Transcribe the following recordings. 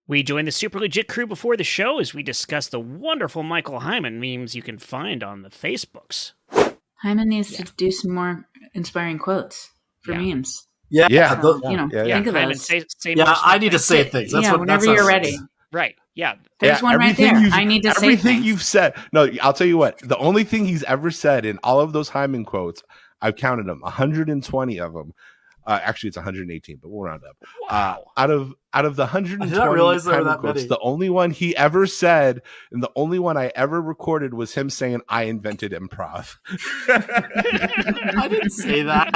We join the super legit crew before the show as we discuss the wonderful Michael Heiman memes you can find on the Facebooks. Heiman needs to do some more inspiring quotes for memes. Yeah. So, think of Heiman, those. say more I need to say things. That's whenever you're ready. Right. Yeah. There's one right there. I need to say things. Everything you've said. No, I'll tell you what. The only thing he's ever said in all of those Heiman quotes, I've counted them, 120 of them. Actually, it's 118, but we'll round up. Wow. Out of the 120 I did not realize there were Heiman that quotes, many. the only one he ever said, and the only one I ever recorded was him saying, "I invented improv." I didn't say that.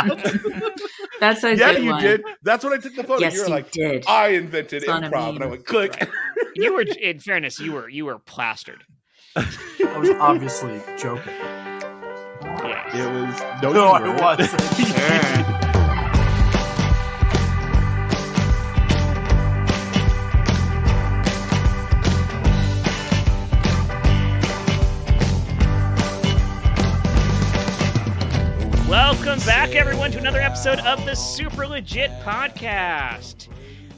That's a Yeah, good you one. did. That's when I took the photo. Yes, you were you like, did. "I invented It's on a improv," meme. and I went, "Click." You were, in fairness, you were plastered. I was obviously joking. Yeah. It was No, you I weren't. wasn't. Welcome back, everyone, to another episode of the Super Legit Podcast.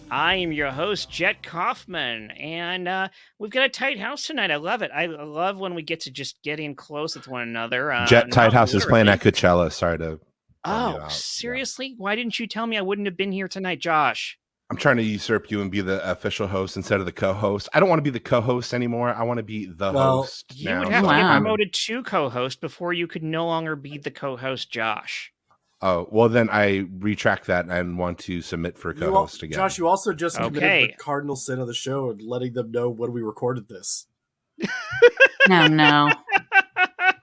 I am your host, Jet Kaufman, and we've got a tight house tonight. I love it. I love when we get to just get in close with one another. Jet Tight not House is playing literally. at Coachella. Sorry to. Oh, you out. seriously? Why didn't you tell me I wouldn't have been here tonight, Josh? I'm trying to usurp you and be the official host instead of the co-host. I don't want to be the co-host anymore. I want to be the host. You now. would have to Wow. get promoted to co-host before you could no longer be the co-host, Josh. Oh, well, then I retract that and want to submit for co-host again. Josh, you also just committed Okay. the cardinal sin of the show and letting them know when we recorded this. No.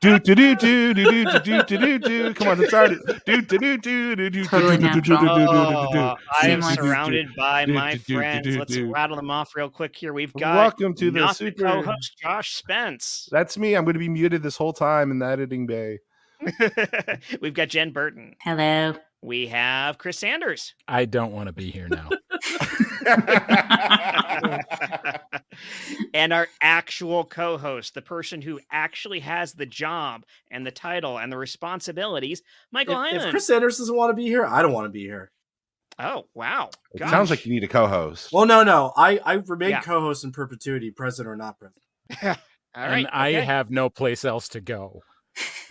Do do do do do do do do do. Come on, let's start it. Do do do do do do Totally do do do do natural. do. I am Seamless. surrounded by my Do, do, do, friends. do, Let's do. rattle them off real quick here. We've got Welcome to the not super. co-host Josh Spence. That's me. I'm going to be muted this whole time in the editing bay. We've got Jen Burton. Hello. We have Chris Sanders. I don't want to be here now. And our actual co-host, the person who actually has the job and the title and the responsibilities, Michael If Heiman. Chris Sanders doesn't want to be here, I don't want to be here. Oh, wow. It Gosh. sounds like you need a co-host. Well, no. I remain Yeah. co-host in perpetuity, president or not president. All right. And I okay. have no place else to go.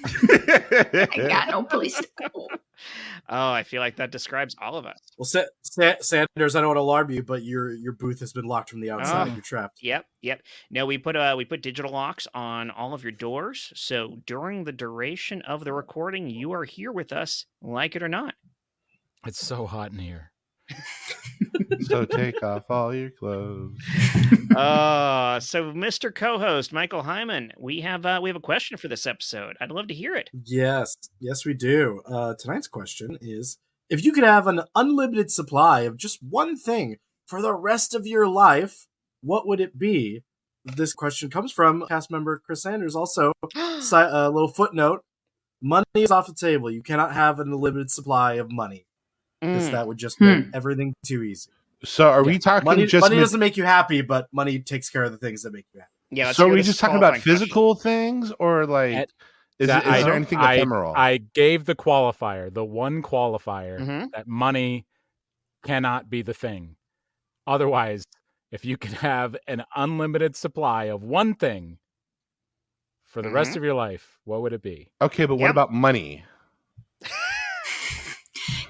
I got no place to go. Oh, I feel like that describes all of us. Well, Sanders, I don't want to alarm you, but your booth has been locked from the outside. Oh. You're trapped. Yep. No, we put digital locks on all of your doors, so during the duration of the recording, you are here with us, like it or not. It's so hot in here. So take off all your clothes. So Mr. Co-host Michael Heiman, we have a question for this episode. I'd love to hear it. Yes, we do. Tonight's question is, if you could have an unlimited supply of just one thing for the rest of your life, what would it be? This question comes from cast member Chris Sanders. Also, a little footnote. Money is off the table. You cannot have an unlimited supply of money. Because that would just make everything too easy. So are we talking Money just doesn't make you happy, but money takes care of the things that make you happy. Yeah. let's So are hear we this just talking about qualifying physical things or like is That- there anything ephemeral? I gave the qualifier, the one qualifier, Mhm. that money cannot be the thing. Otherwise, if you could have an unlimited supply of one thing for the rest of your life, what would it be? Okay, but what Yep. about money?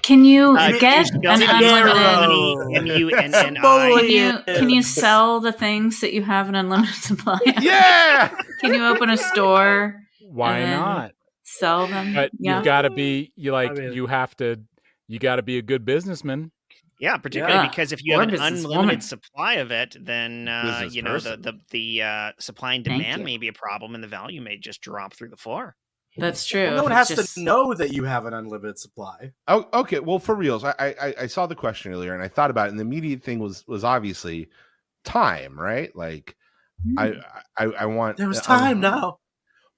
Can you get you an spell unlimited? M-U-N-N-I. Can you sell the things that you have an unlimited supply of? Yeah. Can you open a store? Why And then not? Sell them? But Yeah. you got to be you got to be a good businessman. Yeah, particularly Yeah. because if you Or have an businesswoman. unlimited supply of it, then Business person. the supply and Thank demand you. may be a problem, and the value may just drop through the floor. That's true. Well, no one It's has just- to know that you have an unlimited supply. Oh, okay. Well, for reals, I saw the question earlier and I thought about it, and the immediate thing was obviously time, right? Like, I want There was time now.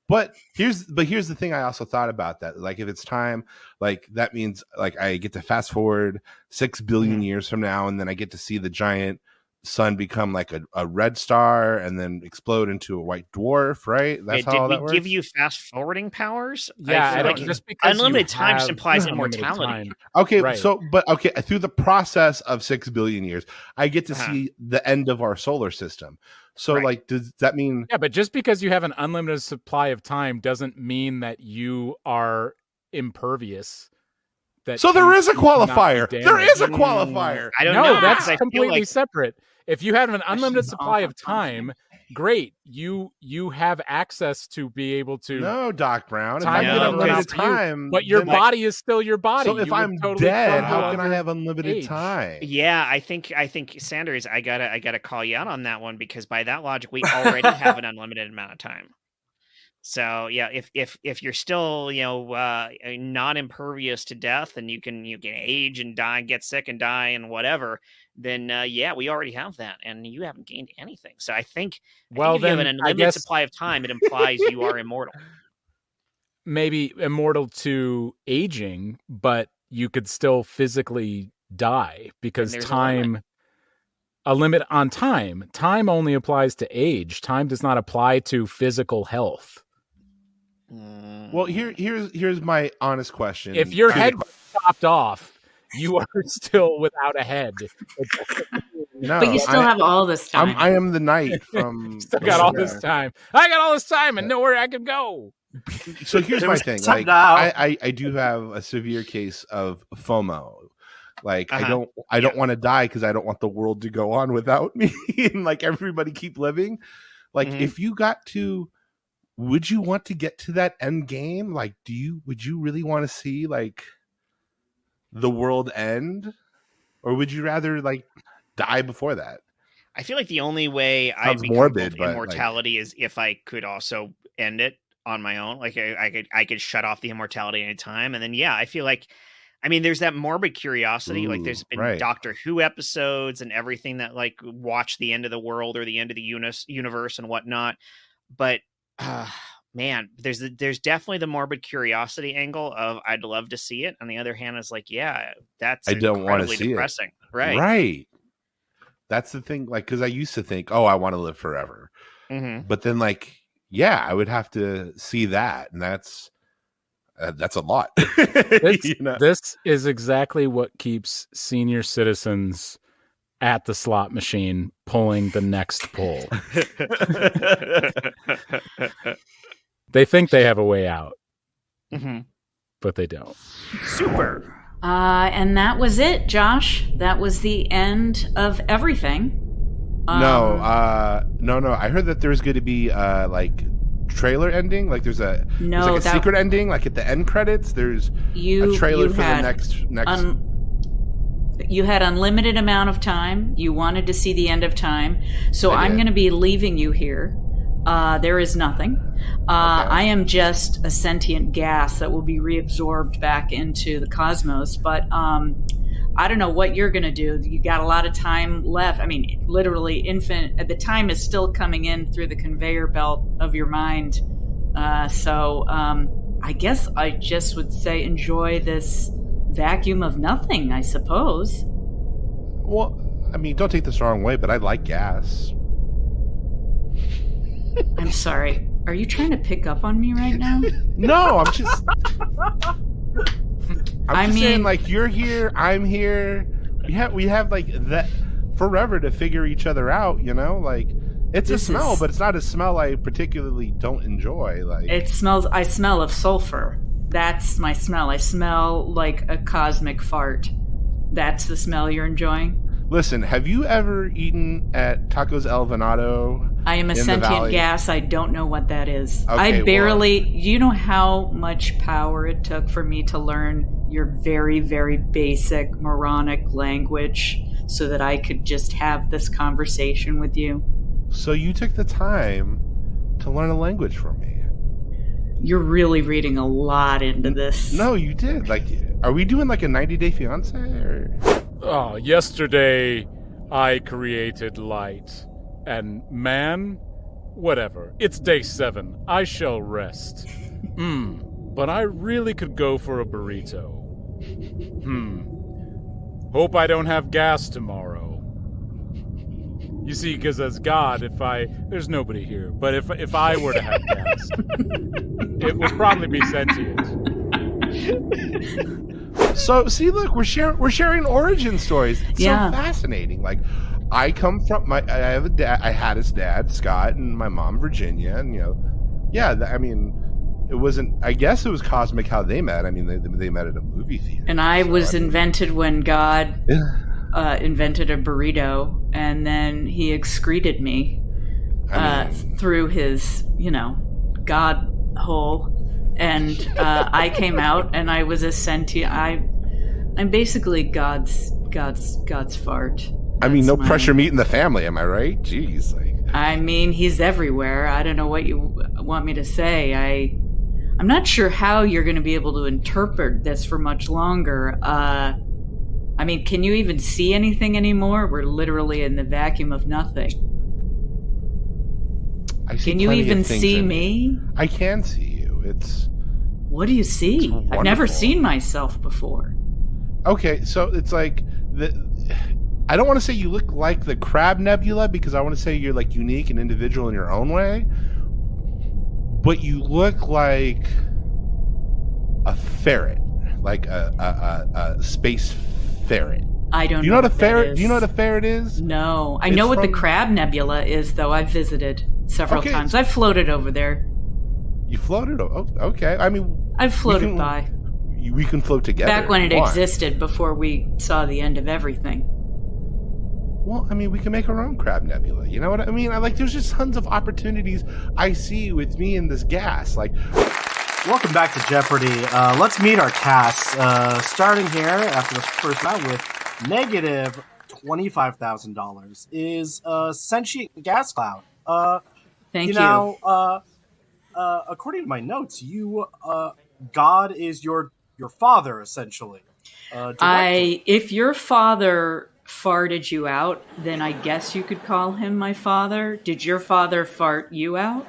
But here's the thing. I also thought about that. Like, if it's time, like that means like I get to fast forward 6 billion years from now, and then I get to see the giant sun become like a red star and then explode into a white dwarf, right? That's how all that works. Did we give you fast forwarding powers? Yeah, I feel like just because unlimited time just have implies unlimited immortality. time. Okay, Right. okay, through the process of 6 billion years, I get to see the end of our solar system. So, like, does that mean? Yeah, but just because you have an unlimited supply of time doesn't mean that you are impervious. So there is a qualifier. There is a qualifier. I don't know. No, that's I feel completely like separate. If you have an unlimited Questions supply all of time, great. You have access to be able to. No, Doc Brown. If Time I get get unlimited unlimited time, but your then body is still your body. So if You would I'm totally dead, crumble how can I under have unlimited age. time? Yeah, I think Sanders, I gotta call you out on that one, because by that logic, we already have an unlimited amount of time. So yeah, if you're still not impervious to death, and you can age and die, get sick and die and whatever, then yeah, we already have that, and you haven't gained anything. So I think if you have an unlimited supply of time, it implies you are immortal. Maybe immortal to aging, but you could still physically die because time. A limit on time. Time only applies to age. Time does not apply to physical health. Well, here's my honest question. If your head chopped off, you are still without a head. No, But you still have all this time. I am the knight from. Still got all this time. I got all this time and nowhere I can go. So here's my thing. Like, I do have a severe case of FOMO. Like, I don't want to die because I don't want the world to go on without me and like everybody keep living. Like, if you got to, would you want to get to that end game? Like, would you really want to see like the world end, or would you rather like die before that? I feel like the only way I'd become immortality is if I could also end it on my own. Like I could shut off the immortality at any time, and then yeah, I feel like. I mean, there's that morbid curiosity. Like, there's been Doctor Who episodes and everything that like watch the end of the world or the end of the universe and whatnot. But man, there's definitely the morbid curiosity angle of I'd love to see it. On the other hand, it's like, yeah, that's I don't want to see depressing. It. Right. That's the thing. Like, because I used to think, oh, I want to live forever, but then like, yeah, I would have to see that, and that's a lot. This is exactly what keeps senior citizens at the slot machine pulling the next pull. They think they have a way out, but they don't. Super. And that was it, Josh. That was the end of everything. No. I heard that there's going to be like trailer ending, like there's a secret ending, like at the end credits there's a trailer for the next you had unlimited amount of time. You wanted to see the end of time, so I'm going to be leaving you here. There is nothing. I am just a sentient gas that will be reabsorbed back into the cosmos, but I don't know what you're going to do. You got a lot of time left. I mean, literally infinite. The time is still coming in through the conveyor belt of your mind. So I guess I just would say enjoy this vacuum of nothing, I suppose. Well, I mean, don't take this the wrong way, but I like gas. I'm sorry. Are you trying to pick up on me right now? No, I'm just... I'm just saying, like, you're here, I'm here. We have like that forever to figure each other out, you know? Like, it's a smell, but it's not a smell I particularly don't enjoy. Like, I smell of sulfur. That's my smell. I smell like a cosmic fart. That's the smell you're enjoying? Listen, have you ever eaten at Tacos El Venado? I am a sentient gas. I don't know what that is. Okay, you know how much power it took for me to learn your very, very basic moronic language so that I could just have this conversation with you? So you took the time to learn a language from me. You're really reading a lot into this. No, you did. Like, are we doing like a 90-Day Fiancé? Or? Yesterday I created light. And man, whatever. It's day 7. I shall rest. But I really could go for a burrito. Hope I don't have gas tomorrow. You see, because as God, there's nobody here, but if I were to have gas, it would probably be sentient. So see, look, we're sharing origin stories. It's so fascinating. Like, I come from I have a dad. I had his dad Scott and my mom Virginia, and it wasn't. I guess it was cosmic how they met. I mean, they met at a movie theater. And I was invented when God invented a burrito, and then he excreted me through his, God hole. And I came out, and I was a sentient. I'm basically God's fart. I mean, no pressure meat in the family. Am I right? Jeez, I mean, he's everywhere. I don't know what you want me to say. I'm not sure how you're going to be able to interpret this for much longer. I mean, can you even see anything anymore? We're literally in the vacuum of nothing. Can you even see me? I can see you. What do you see? I've never seen myself before. Okay, so it's like I don't want to say you look like the Crab Nebula, because I want to say you're like unique and individual in your own way, but you look like a ferret, like a space ferret. I don't know. Do you know what a ferret? Do you know what a ferret is? No, I know what the Crab Nebula is, though. I've visited several times. I've floated over there. You floated? Oh, okay. I mean, I've floated by. We can float together. Back when it existed, before we saw the end of everything. Well, I mean, we can make our own Crab Nebula. You know what I mean? There's just tons of opportunities I see with me in this gas. Welcome back to Jeopardy. Let's meet our cast. Starting here after this first round with negative $25,000 is Sentient Gas Cloud. Thank you. According to my notes, God is your father, essentially. If your father farted you out, then I guess you could call him my father. Did your father fart you out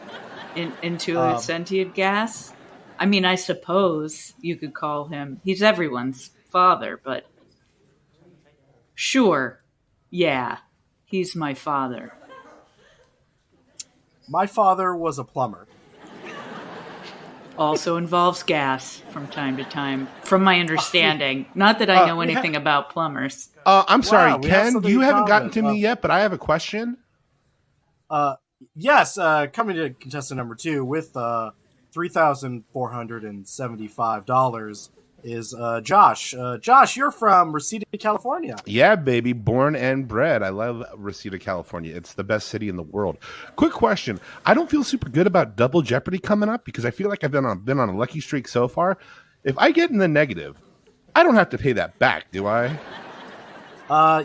into a sentient gas? I mean, I suppose you could call him. He's everyone's father, but sure, yeah, he's my father. My father was a plumber. Also involves gas from time to time, from my understanding. Not that I know anything about plumbers. I'm sorry, Ken, you haven't gotten to me yet, but I have a question. Yes, coming to contestant number 2 with $3,475 is Josh. Josh, you're from Reseda, California. Yeah, baby, born and bred. I love Reseda, California. It's the best city in the world. Quick question. I don't feel super good about Double Jeopardy coming up because I feel like I've been on a lucky streak so far. If I get in the negative, I don't have to pay that back, do I?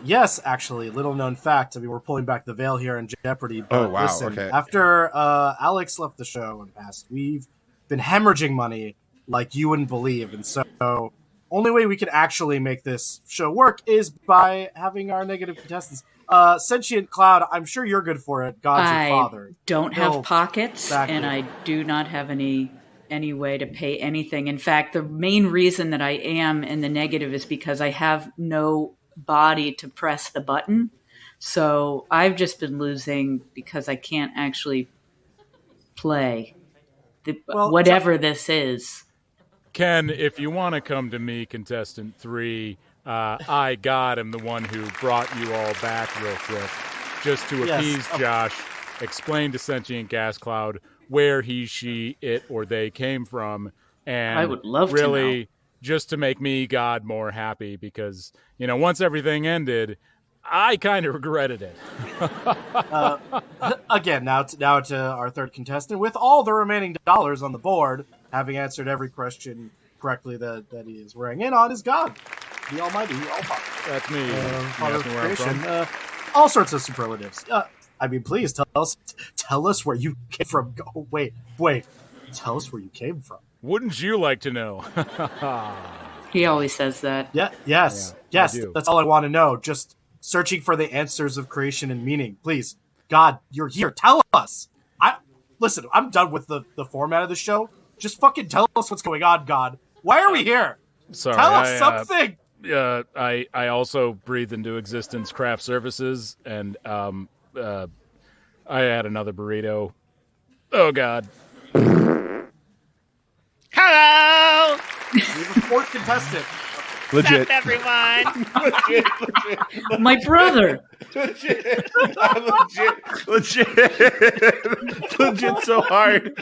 Yes, actually. Little known fact. I mean, we're pulling back the veil here in Jeopardy. But oh, wow. Listen, okay. After Alex left the show in the past, we've been hemorrhaging money like you wouldn't believe. And so only way we can actually make this show work is by having our negative contestants. Sentient Cloud, I'm sure you're good for it. God's your father. I don't have pockets, and I do not have any way to pay anything. In fact, the main reason that I am in the negative is because I have no body to press the button. So I've just been losing because I can't actually play whatever this is. Ken, if you want to come to me, contestant 3, I, God, am the one who brought you all back real quick. Just to appease Josh, explain to Sentient Gas Cloud where he, she, it, or they came from. And I would love really, to know. Just to make me, God, more happy because, once everything ended, I kind of regretted it. Again, now to our third contestant with all the remaining dollars on the board, having answered every question correctly that he is weighing in on, is God, the Almighty, the All-Powerful. That's me. Father of creation. All sorts of superlatives. I mean, please tell us where you came from. Oh, wait. Tell us where you came from. Wouldn't you like to know? He always says that. Yes. That's all I want to know. Just searching for the answers of creation and meaning. Please, God, you're here. Tell us. Listen, I'm done with the format of the show. Just fucking tell us what's going on, God. Why are we here? Sorry, tell us something. I also breathe into existence craft services, and I had another burrito. Oh God. Hello. We have a fourth contestant. Legit. What's up, everyone? legit. My brother. Legit. Legit so hard.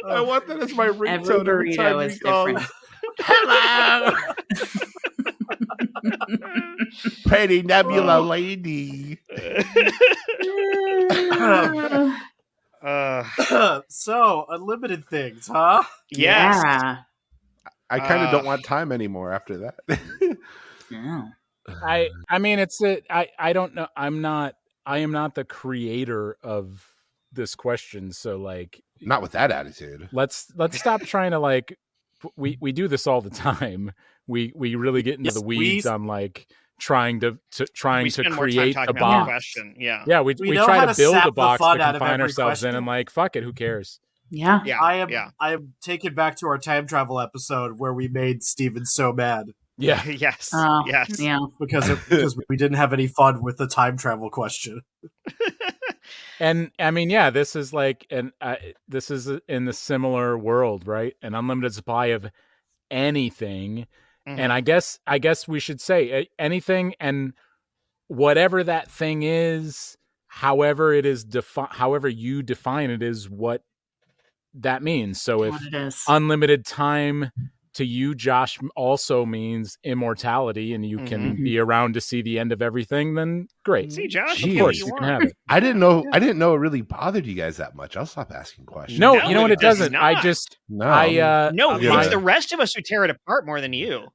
I want that as my ringtone every time we call. Hello. Pretty nebula lady. So, unlimited things, huh? Yes. Yeah. I kind of don't want time anymore after that. Yeah. I mean, I don't know. I am not the creator of this question. So like, not with that attitude. Let's stop trying to like, we do this all the time. We really get into the weeds on like trying to create a box. Yeah. We try to build a box to confine ourselves in, and like, fuck it, who cares? Yeah. I am taken back to our time travel episode where we made Steven so mad. Yeah. Yes. Yes. Yeah. Because we didn't have any fun with the time travel question. And I mean, yeah, this is like, this is in the similar world, right? An unlimited supply of anything. Mm-hmm. And I guess we should say anything, and whatever that thing is, however it is however you define it is what that means. So if unlimited time to you, Josh, also means immortality, and you can be around to see the end of everything, then great. See, Josh, of course you can have it. I didn't know it really bothered you guys that much. I'll stop asking questions. No, you know what? It doesn't. It's the rest of us who tear it apart more than you.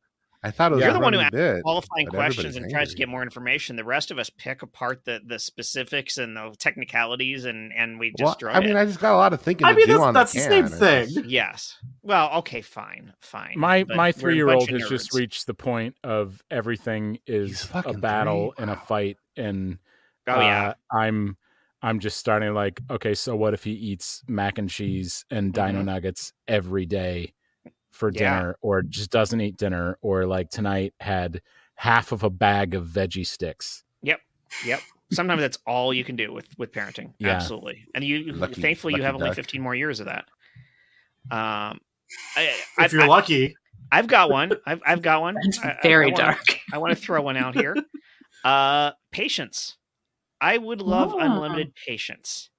I thought it was you're the one who asks qualifying questions and tries to get more information. The rest of us pick apart the specifics and the technicalities, and we just throw it. I mean, I just got a lot of thinking to do on that's the same thing. Yes. Well, okay, fine. My 3-year-old has just reached the point of everything is a battle and a fight, and I'm just starting like, okay, so what if he eats mac and cheese and dino nuggets every day for dinner, or just doesn't eat dinner, or like tonight had half of a bag of veggie sticks? Yep. Sometimes that's all you can do with parenting. Yeah. Absolutely. And you thankfully you have only 15 more years of that. If you're lucky. I've got one. I've got one. It's very dark. I want to throw one out here. Patience. I would love unlimited patience.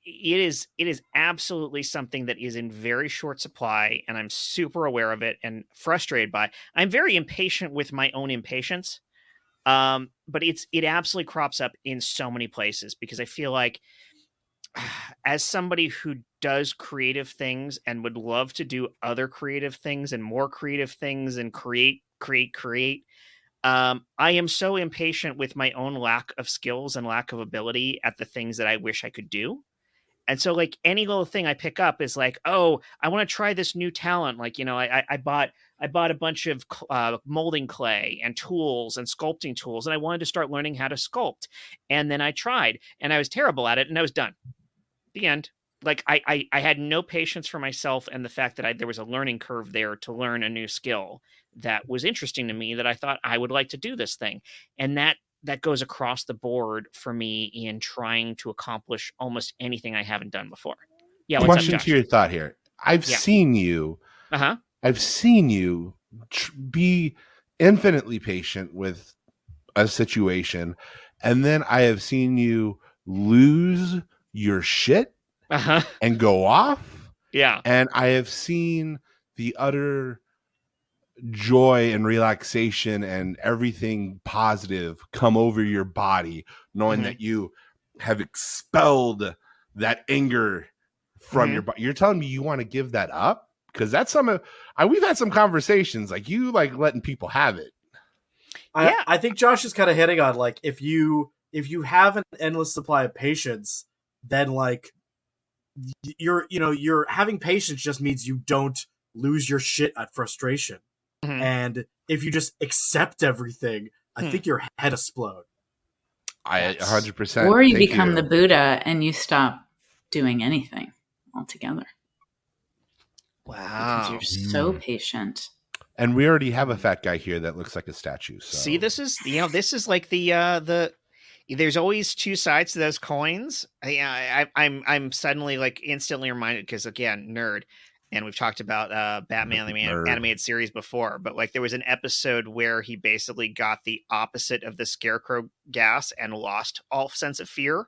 It is absolutely something that is in very short supply, and I'm super aware of it and frustrated by it. I'm very impatient with my own impatience, but it absolutely crops up in so many places, because I feel like as somebody who does creative things and would love to do other creative things and more creative things and create, I am so impatient with my own lack of skills and lack of ability at the things that I wish I could do. And so like any little thing I pick up is like, oh, I want to try this new talent. Like, I bought a bunch of molding clay and tools and sculpting tools, and I wanted to start learning how to sculpt. And then I tried, and I was terrible at it, and I was done. The end. Like I had no patience for myself, and the fact that there was a learning curve there to learn a new skill that was interesting to me, that I thought I would like to do this thing. And that goes across the board for me in trying to accomplish almost anything I haven't done before. Yeah. Question to your thought here. I've seen you. I've seen you be infinitely patient with a situation, and then I have seen you lose your shit and go off. Yeah. And I have seen the utter joy and relaxation and everything positive come over your body, knowing that you have expelled that anger from your body. You're telling me you want to give that up? Because that's we've had some conversations, like you like letting people have it. I think Josh is kind of hitting on, like, if you have an endless supply of patience, then like you're having patience just means you don't lose your shit at frustration. And if you just accept everything, I think your head explode. I 100%. Or you become the Buddha and you stop doing anything altogether. Wow. Because you're so patient. And we already have a fat guy here that looks like a statue. So. See, this is like the there's always two sides to those coins. I'm suddenly like instantly reminded, because again, nerd, and we've talked about Batman the animated series before, but like there was an episode where he basically got the opposite of the Scarecrow gas and lost all sense of fear.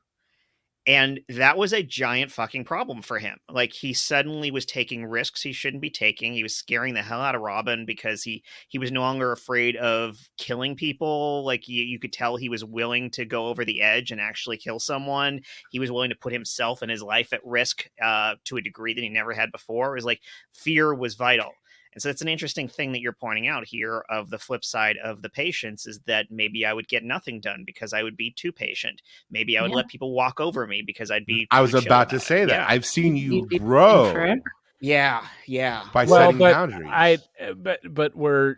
And that was a giant fucking problem for him. Like, he suddenly was taking risks he shouldn't be taking. He was scaring the hell out of Robin because he was no longer afraid of killing people. Like, you could tell he was willing to go over the edge and actually kill someone. He was willing to put himself and his life at risk to a degree that he never had before. It was like fear was vital. And so it's an interesting thing that you're pointing out here of the flip side of the patience is that maybe I would get nothing done because I would be too patient. Maybe I would let people walk over me because I'd be I was about to say that. Yeah. I've seen you grow. Yeah. By setting boundaries. But we're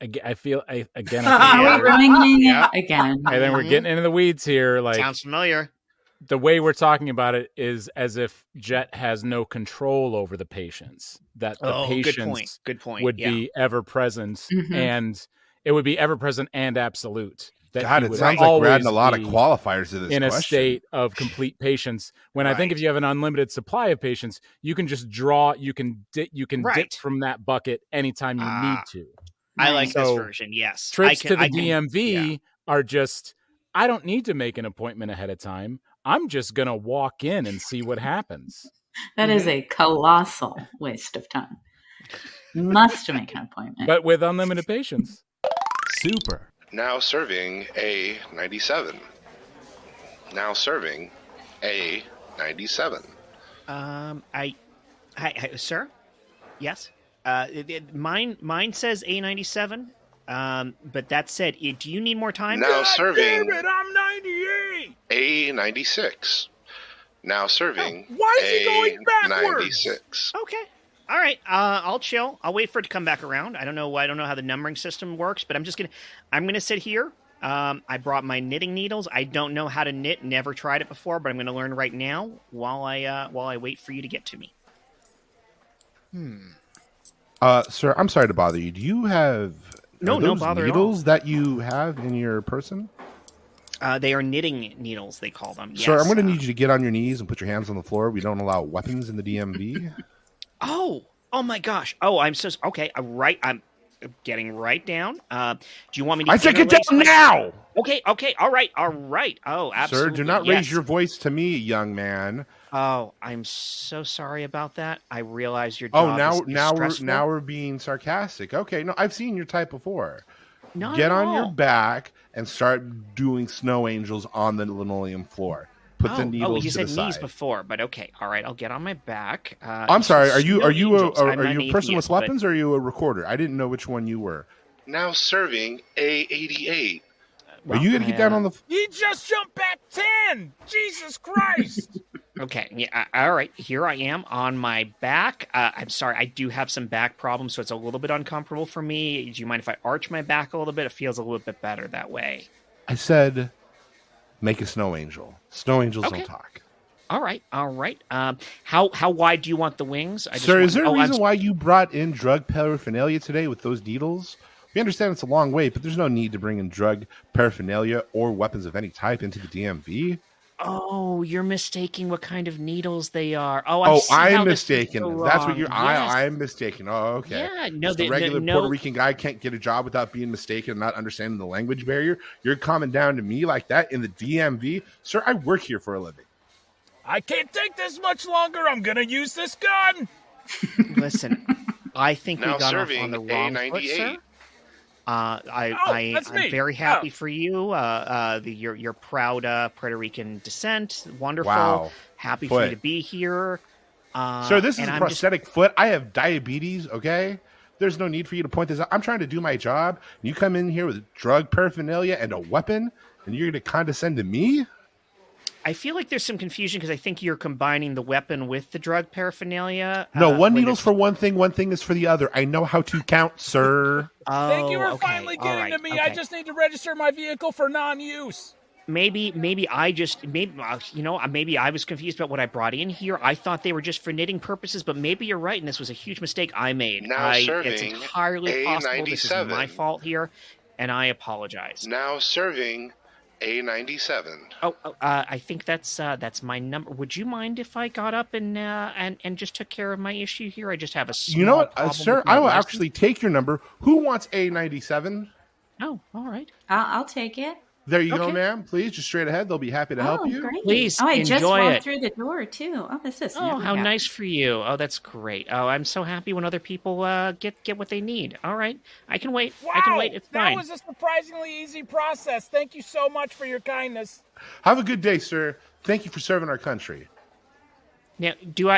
I feel again. Again. And then we're getting into the weeds here. Like, sounds familiar. The way we're talking about it is as if Jet has no control over the patients. That the patients good point. would be ever present, and it would be ever present and absolute. That God, it sounds like we're adding a lot of qualifiers to this in question. A state of complete patience. When I think if you have an unlimited supply of patience, you can just draw. You can dip from that bucket anytime you need to. I like this version. Yes, trips to the DMV are just. I don't need to make an appointment ahead of time. I'm just going to walk in and see what happens. That is a colossal waste of time. Must make an appointment. But with unlimited patience. Super. Now serving A97. Now serving A97. Hi, sir? Yes? Mine says A97. But that said, do you need more time? Now serving. Damn it, I'm 98. A96. Now serving. Why is he going backwards? A96. Okay. All right. I'll chill. I'll wait for it to come back around. I don't know how the numbering system works, but I'm gonna sit here. I brought my knitting needles. I don't know how to knit. Never tried it before, but I'm gonna learn right now while I wait for you to get to me. Sir, I'm sorry to bother you. Do you have no bother needles at all that you have in your person? They are knitting needles, they call them. Yes. Sir, I'm going to need you to get on your knees and put your hands on the floor. We don't allow weapons in the DMV. Oh my gosh. Oh, I'm so okay. I'm getting right down. Do you want me to? I said get down now. Okay. All right. Oh, absolutely. Sir, do not raise your voice to me, young man. Oh, I'm so sorry about that. I realize your job is now we're being sarcastic. Okay, no, I've seen your type before. Get on your back and start doing snow angels on the linoleum floor. Put the needles you to the said side. Knees before, but okay, all right. I'll get on my back. I'm sorry. Are you a person with weapons, or are you a recorder? I didn't know which one you were. Now serving A88. Are you gonna get down on the? He just jumped back 10. Jesus Christ. Okay, yeah, all right. Here I am on my back. I'm sorry, I do have some back problems, so it's a little bit uncomfortable for me. Do you mind if I arch my back a little bit? It feels a little bit better that way. I said, make a snow angel. Snow angels don't talk. All right. How wide do you want the wings? Sir, is there a reason why you brought in drug paraphernalia today with those needles? We understand it's a long way, but there's no need to bring in drug paraphernalia or weapons of any type into the DMV. Oh, you're mistaking what kind of needles they are. I'm mistaken. That's what you're. Yes. I'm mistaken. Oh, okay. Yeah, no, the regular Puerto Rican guy can't get a job without being mistaken and not understanding the language barrier. You're coming down to me like that in the DMV, sir. I work here for a living. I can't take this much longer. I'm gonna use this gun. Listen, I think we now got off on the wrong foot, sir. I'm very happy for you. Your proud Puerto Rican descent. Wonderful. Wow. Happy for you to be here. Sir, this is a prosthetic foot. I have diabetes, okay? There's no need for you to point this out. I'm trying to do my job. And you come in here with drug paraphernalia and a weapon, and you're going to condescend to me? I feel like there's some confusion because I think you're combining the weapon with the drug paraphernalia. No, one needle's for one thing is for the other. I know how to count, sir. Thank you for finally getting to me. Okay. I just need to register my vehicle for non-use. maybe I was confused about what I brought in here. I thought they were just for knitting purposes, but maybe you're right, and this was a huge mistake I made. It's entirely possible this is my fault here, and I apologize. Now serving A97. I think that's my number. Would you mind if I got up and just took care of my issue here? I just have a small You know what, problem sir? with my I will license. actually take your number. Who wants A97? Oh, all right. I'll take it. There you go, Okay. ma'am. Please, just straight ahead. They'll be happy to help you. Great. Please, I just enjoy walked it. through the door too. Oh, this is. Oh, never how happened. nice for you. Oh, that's great. Oh, I'm so happy when other people get what they need. All right. I can wait. Wow, I can wait. It's fine. that was a surprisingly easy process. Thank you so much for your kindness. Have a good day, sir. Thank you for serving our country. Now,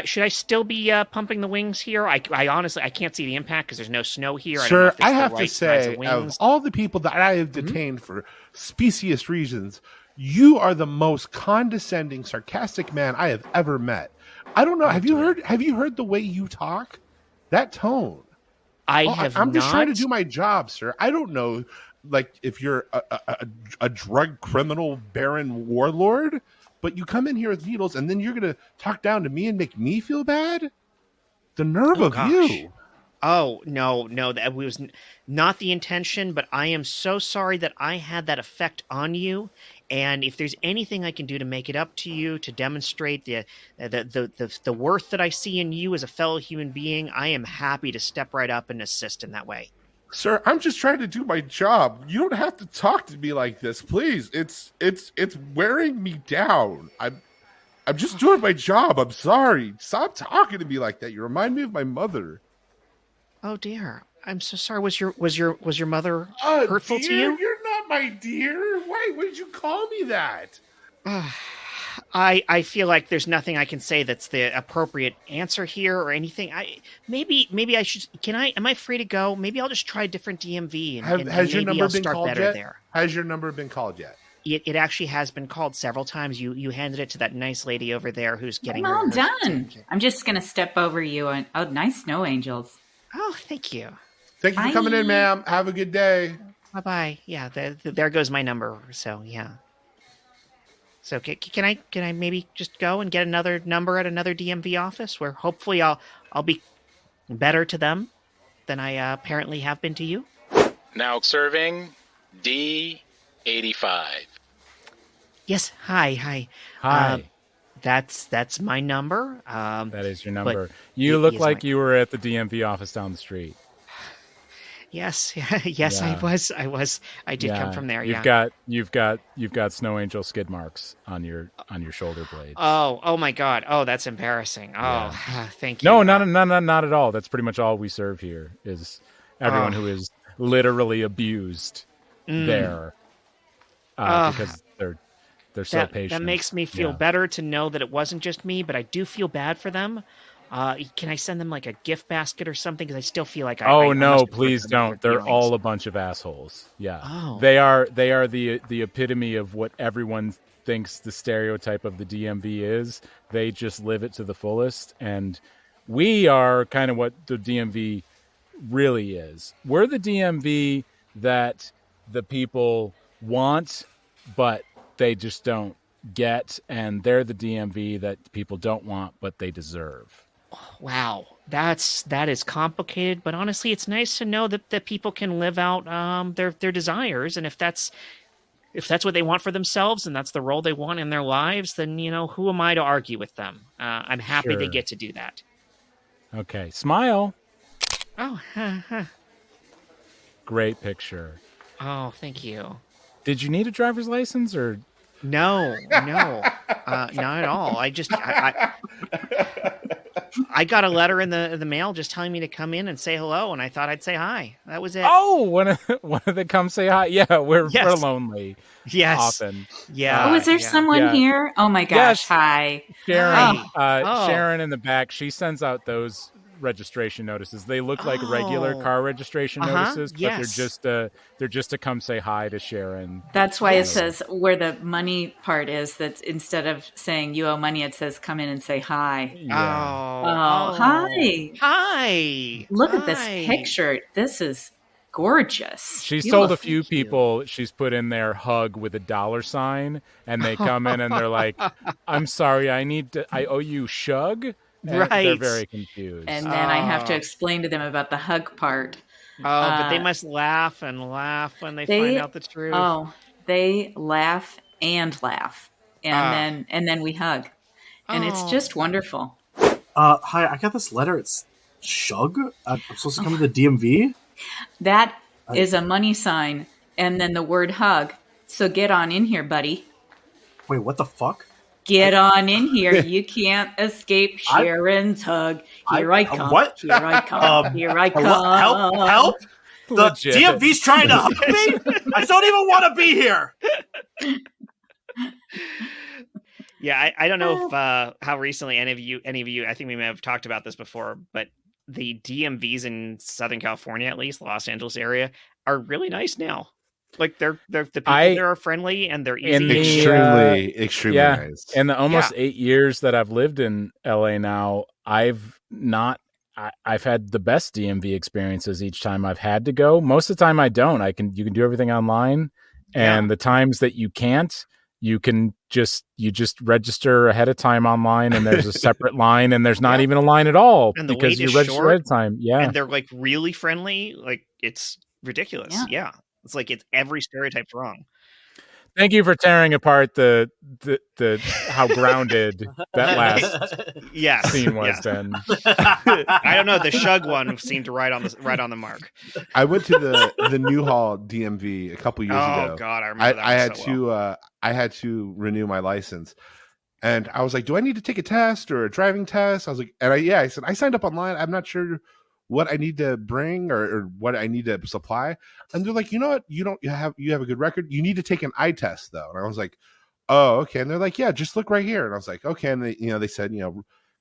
should I still be pumping the wings here? I honestly can't see the impact because there's no snow here. Sir, I I have don't know if to it's the right size say, of of wings. all the people that I have detained for specious reasons, you are the most condescending, sarcastic man I have ever met. I don't know. Have you heard the way you talk? That tone. I'm just trying to do my job, sir. I don't know, like, if you're a drug criminal baron warlord, but you come in here with needles and then you're going to talk down to me and make me feel bad? The nerve of you. Oh, no, that was not the intention, but I am so sorry that I had that effect on you. And if there's anything I can do to make it up to you, to demonstrate the worth that I see in you as a fellow human being, I am happy to step right up and assist in that way. Sir, I'm just trying to do my job. You don't have to talk to me like this, please. It's wearing me down. I'm just doing my job. I'm sorry. Stop talking to me like that. You remind me of my mother. Oh dear, I'm so sorry. Was your mother hurtful to you? You're not my dear. Why would you call me that? I feel like there's nothing I can say that's the appropriate answer here or anything. Maybe I should. Am I free to go? Maybe I'll just try a different DMV and Has your maybe number I'll been start called better yet? there. Has your number been called yet? It actually has been called several times. You handed it to that nice lady over there who's getting I'm all her done. I'm just gonna step over you and nice snow angels. Oh, thank you. Thank you for coming in, ma'am. Have a good day. Bye-bye. Yeah, there goes my number. So, yeah. So, can I maybe just go and get another number at another DMV office where hopefully I'll be better to them than I apparently have been to you? Now serving D85. Yes. Hi. Hi. That's my number. That is your number. You look like you were at the DMV office down the street. Yes, Yeah. I was. I did come from there. You've got snow angel skid marks on your shoulder blade. Oh my God. Oh, that's embarrassing. Oh, thank you. No, not at all. That's pretty much all we serve here is everyone who is literally abused there because they're so patient. That makes me feel better to know that it wasn't just me, but I do feel bad for them. Can I send them like a gift basket or something? Because I still feel like no, please don't. They're all a bunch of assholes. Yeah. Oh. They are the epitome of what everyone thinks the stereotype of the DMV is. They just live it to the fullest. And we are kind of what the DMV really is. We're the DMV that the people want, but they just don't get. And they're the DMV that people don't want, but they deserve. Wow, that is complicated, but honestly, it's nice to know that people can live out their desires, and if that's what they want for themselves, and that's the role they want in their lives, then who am I to argue with them? I'm happy they get to do that. Okay, smile. Oh, great picture. Oh, thank you. Did you need a driver's license or? No, not at all. I got a letter in the mail just telling me to come in and say hello, and I thought I'd say hi. That was it. Oh, one of the come say hi. Yeah, we're lonely. Yes. Often. Yeah. Oh, is there someone here? Oh my gosh. Yes. Hi. Sharon. Oh. Sharon in the back. She sends out those registration notices. They look like regular car registration notices, but they're just to come say hi to Sharon. That's why it says where the money part is, that instead of saying you owe money, it says come in and say hi. Yeah. Oh, hi. Hi. Look at this picture. This is gorgeous. She's You told a look- few people she's put in their hug with a $, and they come in and they're like, "I'm sorry, I owe you shug." And Right. They're very confused. And then I have to explain to them about the hug part. But they must laugh and laugh when they find out the truth. Oh, they laugh and laugh, and then we hug, and it's just wonderful. Hi, I got this letter. It's Shug. I'm supposed to come to the DMV. That is a money sign, and then the word hug. So get on in here, buddy. Wait, what the fuck? Get on in here. You can't escape Sharon's hug. Here I come. What? Here I come. Here I come. Help! The Legit. DMV's trying to hug me? I don't even want to be here. Yeah, I don't know if how recently any of you, I think we may have talked about this before, but the DMVs in Southern California, at least the Los Angeles area, are really nice now. Like they're the people there are friendly and they're easy. Extremely nice. In the almost 8 years that I've lived in LA now, I've had the best DMV experiences each time I've had to go. Most of the time I don't. You can do everything online, and the times that you can't, you just register ahead of time online, and there's a separate line, and there's not even a line at all because you register ahead of time. Yeah, and they're like really friendly. Like it's ridiculous. Yeah. It's like it's every stereotype's wrong. Thank you for tearing apart the how grounded that last scene was. Then I don't know. The Shug one seemed to right on the mark. I went to the Newhall DMV a couple years ago. Oh God, I remember that. I had to renew my license, and I was like, "Do I need to take a test or a driving test?" I was like, I said I signed up online. I'm not sure what I need to bring or what I need to supply. And they're like, you know what? You have a good record. You need to take an eye test though. And I was like, oh, okay. And they're like, yeah, just look right here. And I was like, okay. And they said,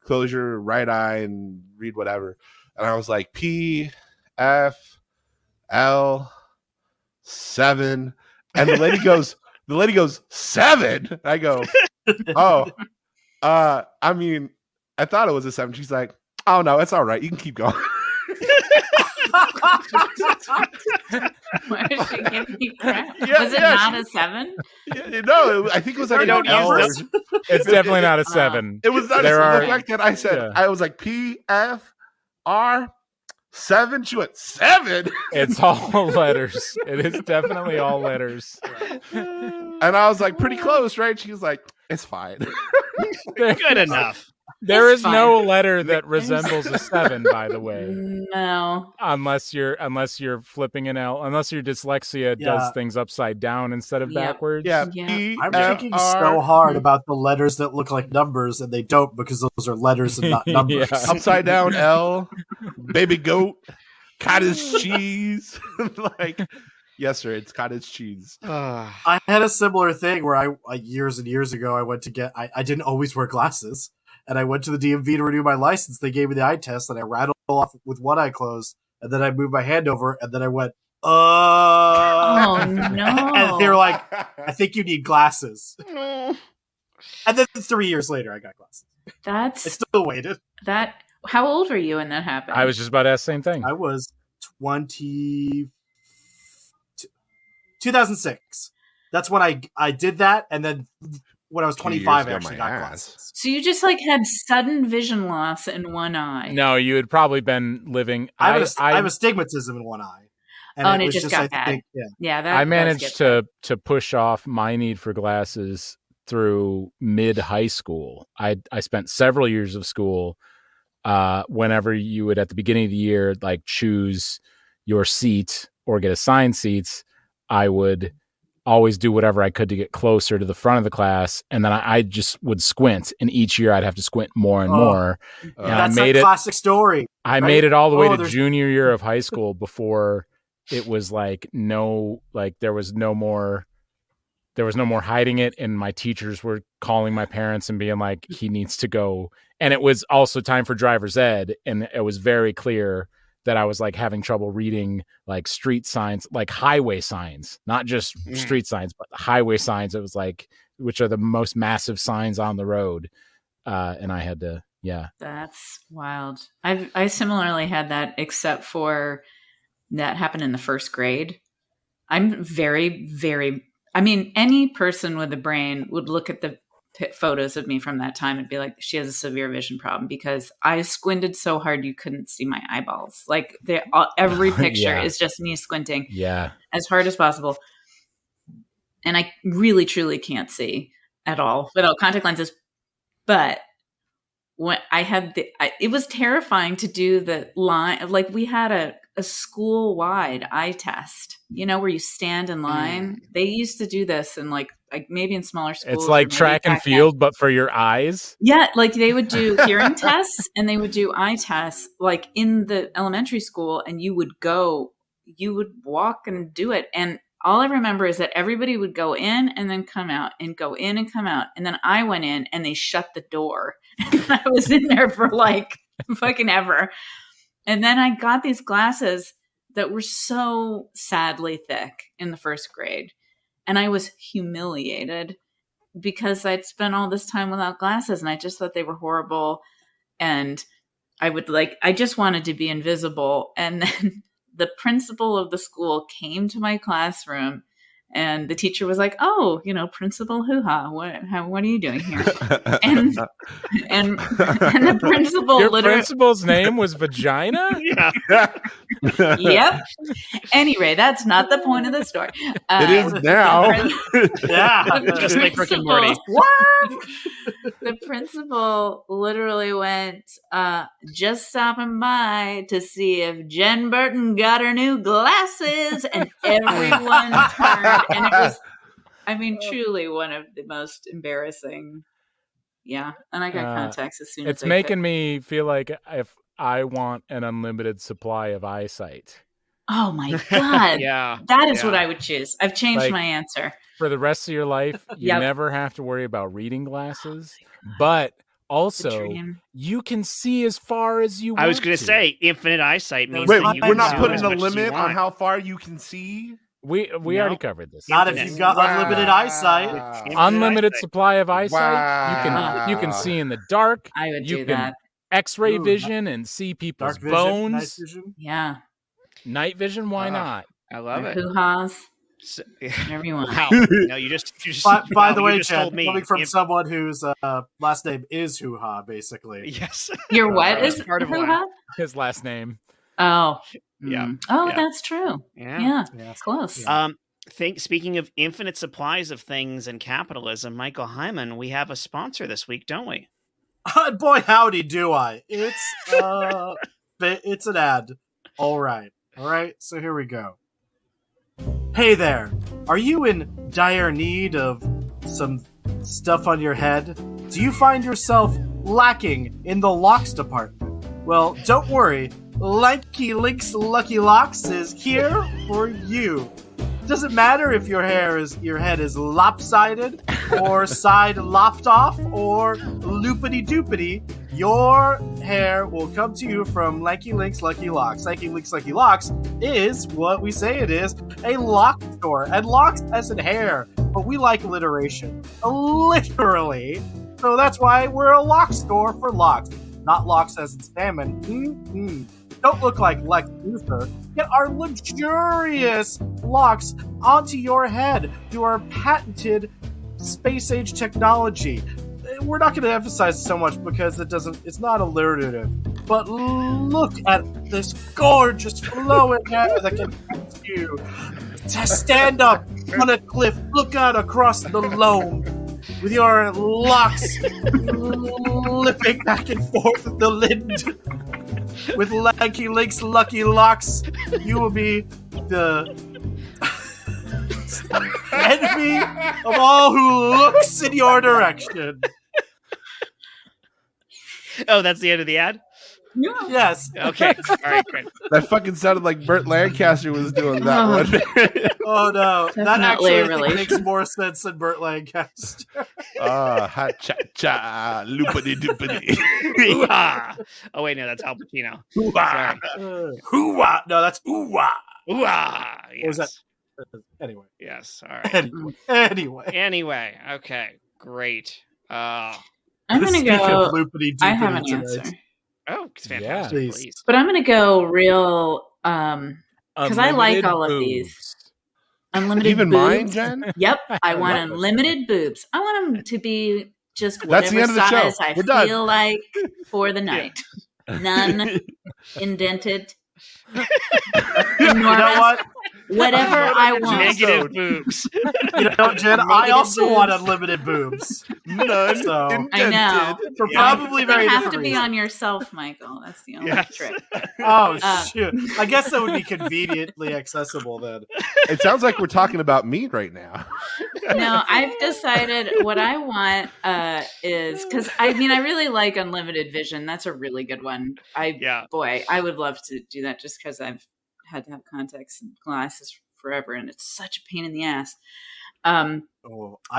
close your right eye and read whatever. And I was like, P, F, L, 7. And the lady goes, 7. I go, oh, I mean, I thought it was a 7. She's like, oh no, it's all right. You can keep going. Why is she giving you crap? Was it not a 7? No, I think it was like an L. It's definitely not a 7. It was not a 7. The fact that I said, I was like P, F, R, 7. She went 7. It's all letters. It is definitely all letters. And I was like, pretty close, right? She was like, it's fine. Good enough. There is no letter that resembles a 7, by the way. No. Unless you're flipping an L, unless your dyslexia does things upside down instead of backwards. Yeah. I'm thinking so hard about the letters that look like numbers, and they don't because those are letters and not numbers. Upside down L, baby goat, cottage cheese. Like, yes, sir, it's cottage cheese. I had a similar thing where years and years ago, I went to get, I didn't always wear glasses. And I went to the DMV to renew my license. They gave me the eye test, and I rattled off with one eye closed. And then I moved my hand over, and then I went, oh, no. And they were like, I think you need glasses. And then 3 years later, I got glasses. I still waited. How old were you when that happened? I was just about to ask the same thing. I was 2006. That's when I did that, and then when I was 25, I actually got glasses. So you just had sudden vision loss in one eye. No, you had probably been living. I have astigmatism in one eye. And it just got bad. I managed to push off my need for glasses through mid high school. I spent several years of school. Whenever you would at the beginning of the year choose your seat or get assigned seats, I would always do whatever I could to get closer to the front of the class, and then I just would squint, and each year I'd have to squint more and more. And that's a classic story. I made it all the way to junior year of high school before it was there was no more hiding it, and my teachers were calling my parents and being like, he needs to go. And it was also time for driver's ed, and it was very clear that I was having trouble reading street signs, highway signs, not just street signs, but highway signs. It was which are the most massive signs on the road. And I had to, That's wild. I similarly had that, except for That happened in the first grade. I'm very, very, I mean, any person with a brain would look at the photos of me from that time and be like, she has a severe vision problem, because I squinted so hard you couldn't see my eyeballs. Like every picture is just me squinting as hard as possible. And I really, truly can't see at all without contact lenses. But when I had it was terrifying to do the line. Like, we had a school-wide eye test, where you stand in line. They used to do this in like maybe in smaller schools. It's like track and field, but for your eyes. Yeah, like they would do hearing tests and they would do eye tests like in the elementary school, and you would walk and do it. And all I remember is that everybody would go in and then come out and go in and come out. And then I went in and they shut the door. And I was in there for like fucking ever. And then I got these glasses that were so sadly thick in the first grade. And I was humiliated because I'd spent all this time without glasses and I just thought they were horrible. And I just wanted to be invisible. And then the principal of the school came to my classroom and the teacher was like, "Oh, Principal Hoo-Ha, what are you doing here?" and the principal Your principal's name was Vagina? Yeah. Yep. Anyway, that's not the point of the story. It is now. Just like Rick and Morty. The principal literally went, just stopping by to see if Jen Burton got her new glasses, and everyone turned. And it was, truly one of the most embarrassing. Yeah. And I got contacts as soon as it's making me feel like if I want an unlimited supply of eyesight. Oh my God. That is what I would choose. I've changed Like, my answer. For the rest of your life, you never have to worry about reading glasses, but also you can see as far as you want. I was going to say infinite eyesight means Wait, that you we're can not zoom putting as a much as you limit on want. how far you can see? We already covered this. Not if you've got unlimited eyesight. Unlimited supply of eyesight. You can see in the dark. I would you do can that. X-ray vision and see people's Dark vision, bones. night vision. Yeah. Night vision, why not? I love it. Hoo-ha's. Whatever you want. Wow. No, you just By the way, just Chad, told me. coming from someone whose last name is Hoo-Ha, basically. Yes. Your what is part of Hoo-Ha? His last name. Oh. Yeah. Oh, Yeah. That's true. Yeah. Close. Speaking of infinite supplies of things and capitalism, Michael Heiman, we have a sponsor this week, don't we? Boy, howdy do I. It's an ad. All right. So here we go. Hey there. Are you in dire need of some stuff on your head? Do you find yourself lacking in the locks department? Well, don't worry. Lanky Link's Lucky Locks is here for you. Doesn't matter if your head is lopsided or side lopped off or loopity doopity. Your hair will come to you from Lanky Link's Lucky Locks. Lanky Link's Lucky Locks is what we say it is, a lock store. And locks as in hair, but we like alliteration. Literally. So that's why we're a lock store for locks. Not locks as in salmon. Don't look like Lex Luthor. Get our luxurious locks onto your head through our patented space-age technology. We're not going to emphasize so much because it's not alliterative. But look at this gorgeous flowing hair that can help you to stand up on a cliff, look out across the loam with your locks flipping back and forth with the wind. With Lanky Link's Lucky Locks, you will be the envy of all who looks in your direction. Oh, that's the end of the ad? Yeah. Yes. Okay. All right, great. That fucking sounded like Burt Lancaster was doing that one. Oh no, that Definitely actually makes more sense than Burt Lancaster. Ha cha cha loopity doopity. Ooh-ah. Oh wait, no, that's Al Pacino. Hoo-ah. Hoo-ah. No, that's ooh-ah. Ooh-ah. Yes. Or was that? Anyway. Yes. All right. Anyway. Okay. Great. I'm going to Speaking go. of loopity I have an doopity answer. tonight. Oh, it's fantastic. Yeah. Please. Please. But I'm going to go real Because I like all of these. Unlimited Even boobs. mine, Jen? Yep. I want unlimited boobs. I want them to be just whatever That's the end of the size show. I We're done. feel like for the night. None indented. You know what? Whatever I want. Negative boobs. You know, Jen, I also want unlimited boobs. None. So, I know. for probably very You have different to be reasons. on yourself, Michael. That's the only trick. Oh, shoot. I guess that would be conveniently accessible then. It sounds like we're talking about meat right now. No, I've decided what I want is, because I really like unlimited vision. That's a really good one. Boy, I would love to do that just because I've had to have contacts and glasses forever, and it's such a pain in the ass. I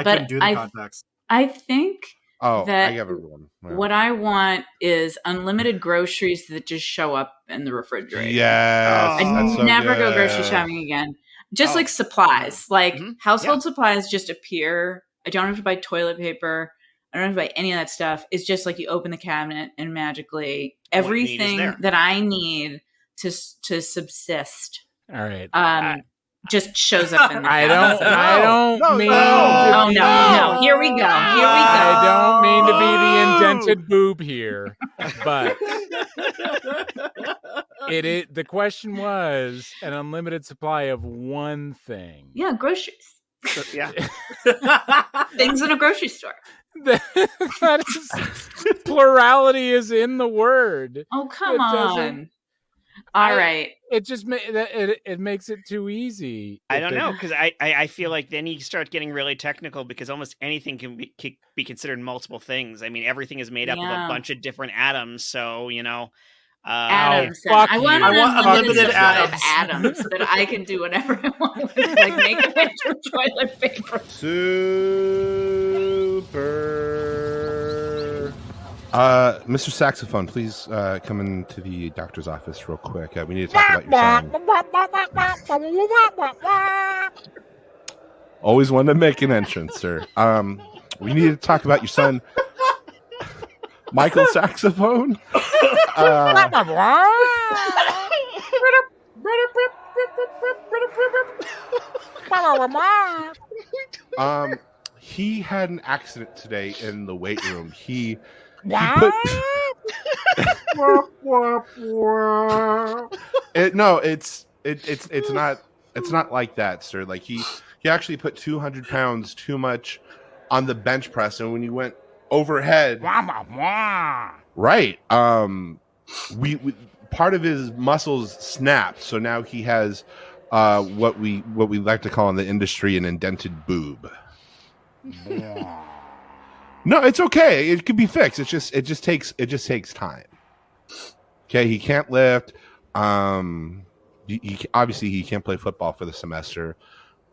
couldn't do the contacts. I think that I have everyone. Yeah. What I want is unlimited groceries that just show up in the refrigerator. Yes, I never go grocery shopping again. Just like supplies, like household supplies just appear. I don't have to buy toilet paper. I don't have to buy any of that stuff. It's just like you open the cabinet and magically everything that I need to subsist. All right. Just shows up in the I don't mean no. Here we go. I don't mean to be the indented boob here, but the question was an unlimited supply of one thing. Yeah, groceries. Yeah. Things in a grocery store. That is, plurality is in the word. Oh, come on. All right. It just it makes it too easy. I don't know, because I feel like then you start getting really technical, because almost anything can be considered multiple things. I mean, everything is made up of a bunch of different atoms, so atoms. I want unlimited atoms that I can do whatever I want with, like make a bunch of toilet paper. Super. Mr. Saxophone, please come into the doctor's office real quick. We need to talk about your son. Always wanted to make an entrance, sir. We need to talk about your son, Michael Saxophone. He had an accident today in the weight room. It's not like that, sir. Like he actually put 200 pounds too much on the bench press, and when he went overhead, right? We part of his muscles snapped, so now he has what we like to call in the industry an indented boob. No, it's okay. It could be fixed. It just takes time. Okay, he can't lift. Obviously he can't play football for the semester.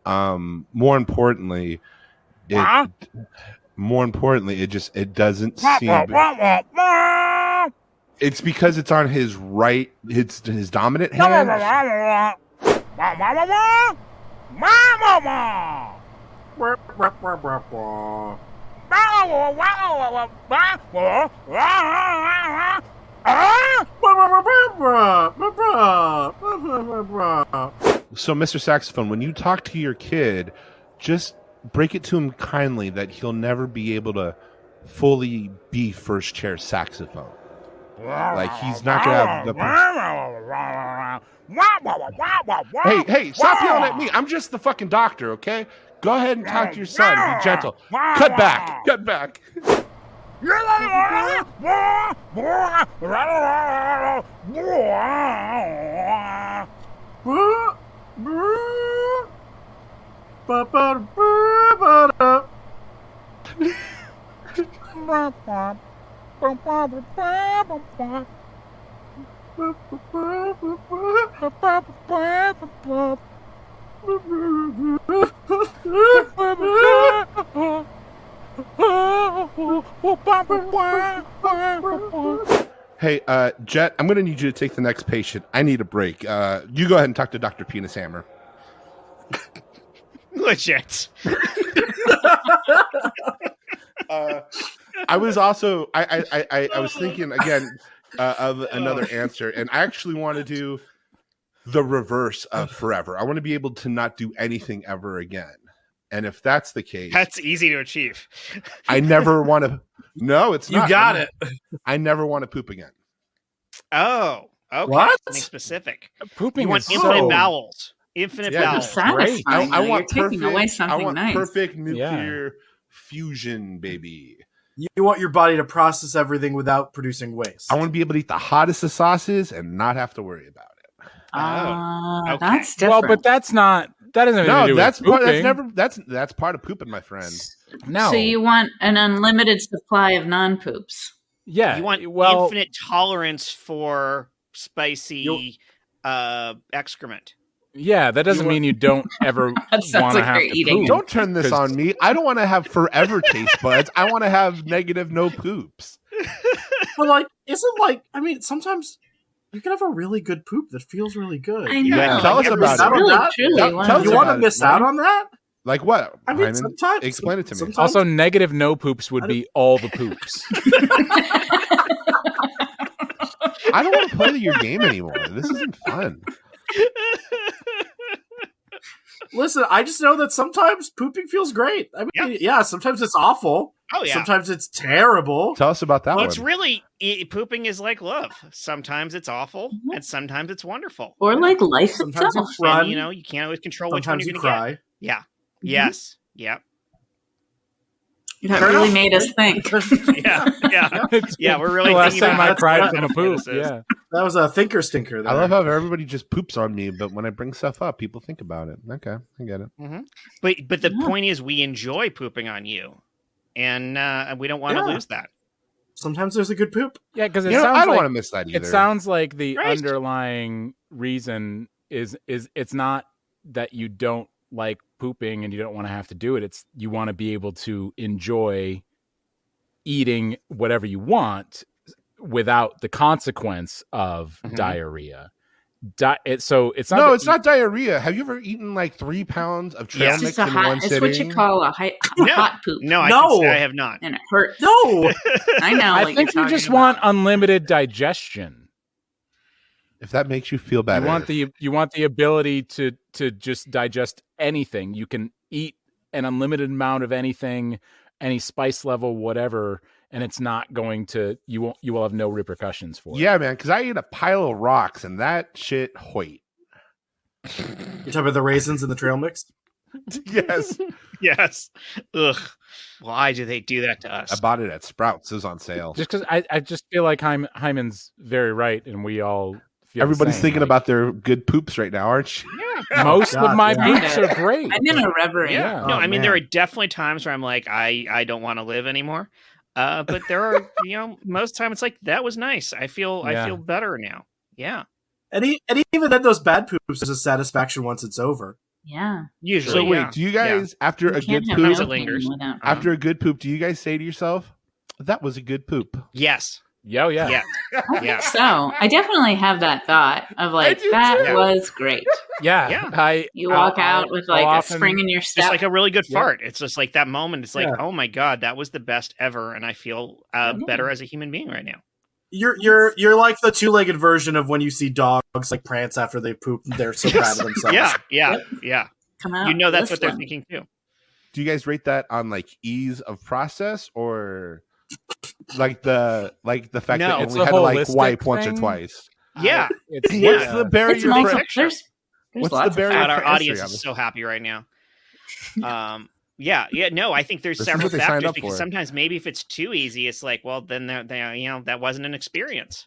More importantly, it doesn't seem. It's because it's on his right. It's his dominant hand. So, Mr. Saxophone, when you talk to your kid, just break it to him kindly that he'll never be able to fully be first chair saxophone. Like, he's not going to have the... Hey, stop yelling at me. I'm just the fucking doctor, okay? Go ahead and talk to your son. Be gentle. Cut back. Hey, Jet, I'm going to need you to take the next patient. I need a break. You go ahead and talk to Dr. Penis Hammer. Legit. I was also I was thinking again of another answer, and I actually want to do the reverse of forever. I want to be able to not do anything ever again. And if that's the case, that's easy to achieve. I never want to. No, it's not. You got it. I never want to poop again. Oh, okay. What? Something specific. Pooping You want is infinite bowels. Infinite bowels. Satisfying. I You're want taking away something I want nice. perfect nuclear fusion, baby. You want your body to process everything without producing waste. I want to be able to eat the hottest of sauces and not have to worry about it. Okay. That's different. Well, but that's not. That doesn't. No, that's with pooping. that's never. That's part of pooping, my friend. No. So you want an unlimited supply of non-poops. Yeah. You want infinite tolerance for spicy excrement. Yeah, that doesn't mean you don't ever want to like have you're to eating poop. Don't turn this on me. I don't want to have forever taste buds. I want to have negative no poops. But like, sometimes you can have a really good poop that feels really good. I know. Yeah, tell us about it. Really, That? truly Tell one us of You the- want to about miss it, out right? on that? Like what? I mean, Heiman? sometimes Explain it to me. sometimes- Also, negative no poops would be all the poops. I don't want to play your game anymore. This isn't fun. Listen, I just know that sometimes pooping feels great. I mean, yeah sometimes it's awful. Oh, yeah. Sometimes it's terrible. Tell us about that Well, one. it's really pooping is like love. Sometimes it's awful, and sometimes it's wonderful. Or like life Sometimes itself. it's fun. And, you can't always control which one Sometimes you're you going to cry. get. Yeah. Yes. Yep. That really made us think. Yeah. Yeah. Yeah. We're really the last thinking time about I how cried good from a this poop. is. Yeah. That was a thinker stinker. There. I love how everybody just poops on me, but when I bring stuff up, people think about it. Okay, I get it. Mm-hmm. But the point is, we enjoy pooping on you, and we don't want to lose that. Sometimes there's a good poop. Yeah, because it I sounds don't like want to miss that either. it sounds like the Right. underlying reason is it's not that you don't like pooping and you don't want to have to do it. It's you want to be able to enjoy eating whatever you want without the consequence of diarrhea. So it's not. No, it's not diarrhea. Have you ever eaten like 3 pounds of trail Yeah. It's mix just in a one hot. sitting? It's what you call a hot poop. No, I No. can say I have not. And it hurts. No, I know. I what think you're you just talking want about. unlimited digestion. If that makes you feel better. You want the ability to just digest anything. You can eat an unlimited amount of anything, any spice level, whatever, and it's not going to you will have no repercussions for it. Yeah, man, because I ate a pile of rocks and that shit hoit. you're talking about the raisins in the trail mix. Yes. Yes. Ugh. Why do they do that to us? I bought it at Sprouts. It was on sale. Just because I just feel like Hyman's very right, and we all feel Everybody's the same. thinking Like, about their good poops right now, aren't you? most God, of my yeah. poops are great. I'm in a reverie. Yeah. Yeah. No, Oh, I mean, man. there are definitely times where I'm like, I don't want to live anymore. But there are, most time it's like, that was nice. I feel better now. Yeah. And even then, those bad poops is a satisfaction once it's over. Yeah. Usually. So wait, yeah. do you guys after You a can't good have poop Sometimes no it lingers. opinion without- after a good poop, do you guys say to yourself, that was a good poop? Yes. Yeah, yeah. Yeah. I Yeah. think so. I definitely have that thought of like, do that too. was great. Yeah. Yeah. You walk out with like a spring in your Just step. like a really good Yeah. fart. It's just like that moment. It's like, Yeah. oh my God, that was the best ever. And I feel better as a human being right now. You're like the two-legged version of when you see dogs like prance after they poop. They're so proud of themselves. Yeah. Yeah. Yeah. Come out. You know, that's this what they're one. thinking too. Do you guys rate that on like ease of process or like the fact No, that you it's only a had to like holistic wipe once or thing. twice? Yeah. It's Yeah. What's the barrier It's for multiple. There's What's the lots of barrier God, for our entry audience on is this? so happy right now. Yeah. No, I think there's This is several what they signed factors up because for. sometimes maybe if it's too easy, it's like, well, then that wasn't an experience.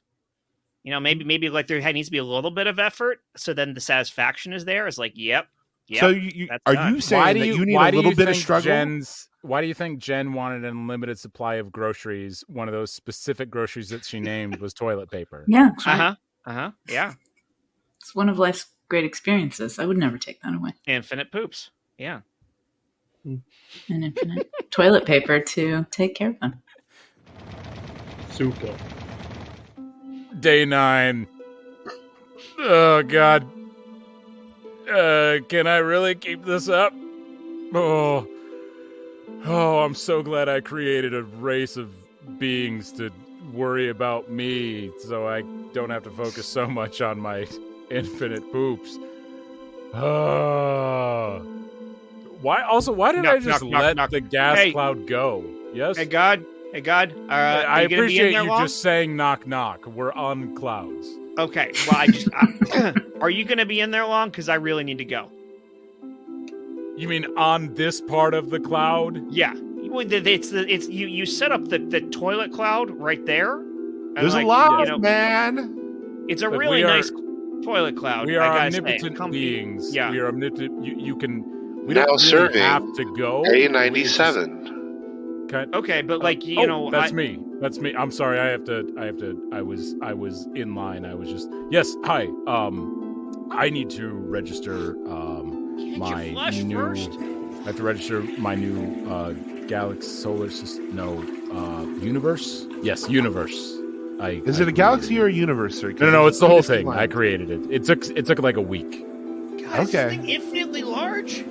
Maybe like there needs to be a little bit of effort, so then the satisfaction is there. It's like, yep. So you that's are done. you saying that you need a little bit of struggle? Why do you think Jen wanted an unlimited supply of groceries? One of those specific groceries that she named was toilet paper. Yeah. Yeah. It's one of life's great experiences. I would never take that away. Infinite poops. Yeah. And infinite toilet paper to take care of them. Super. Day 9. Oh God. Can I really keep this up? Oh, I'm so glad I created a race of beings to worry about me so I don't have to focus so much on my infinite poops. Why did I just let the gas cloud go? Yes? Hey, God. I appreciate you just saying knock, knock. We're on clouds. Okay. Well, are you going to be in there long? Because I really need to go. You mean on this part of the cloud? Yeah. It's you set up the toilet cloud right there. There's a lot, man. It's a really nice toilet cloud. We are omnipotent beings. Yeah. We are omnipotent. You can. We now don't serving really have to go. A97. Okay, but that's me. That's me. I'm sorry. I was in line. I was just hi. I need to register my new. First? I have to register my new galaxy solar system. No, universe. Yes, universe. Is it a galaxy or a universe? Sir? No. It's the whole thing. I created it. It took like a week. God, is this thing infinitely large?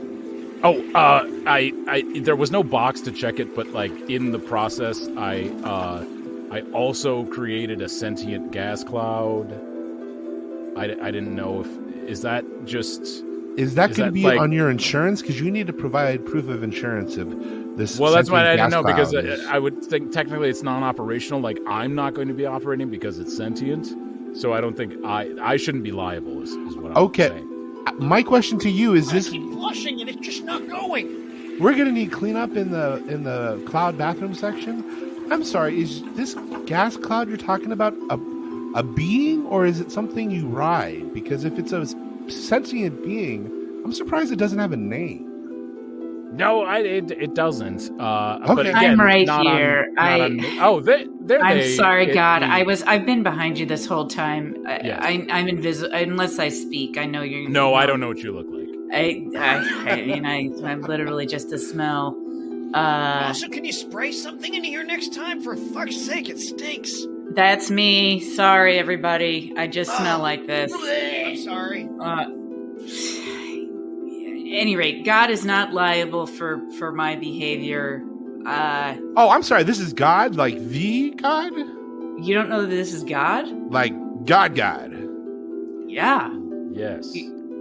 Oh, I there was no box to check it, but like in the process, I also created a sentient gas cloud. I didn't know is that going to be on your insurance? Because you need to provide proof of insurance of this. Well, that's why I didn't know, because I would think technically it's non-operational. Like I'm not going to be operating because it's sentient, so I don't think I shouldn't be liable. Is what I'm saying. My question to you is this: I keep flushing and it's just not going. We're going to need cleanup in the cloud bathroom section. I'm sorry, is this gas cloud you're talking about a being, or is it something you ride? Because if it's a sentient being, I'm surprised it doesn't have a name. No, it doesn't. Okay. But again, I'm right here. I'm sorry, God. I've been behind you this whole time. I'm invisible unless I speak. I know you're. No, I don't know what you look like. I'm literally just a smell. Also, can you spray something into here next time? For fuck's sake, it stinks. That's me. Sorry, everybody. I just smell like this. I'm sorry. Any rate, God is not liable for my behavior. I'm sorry. This is God, like the God. You don't know that this is God? Like God. Yeah. Yes.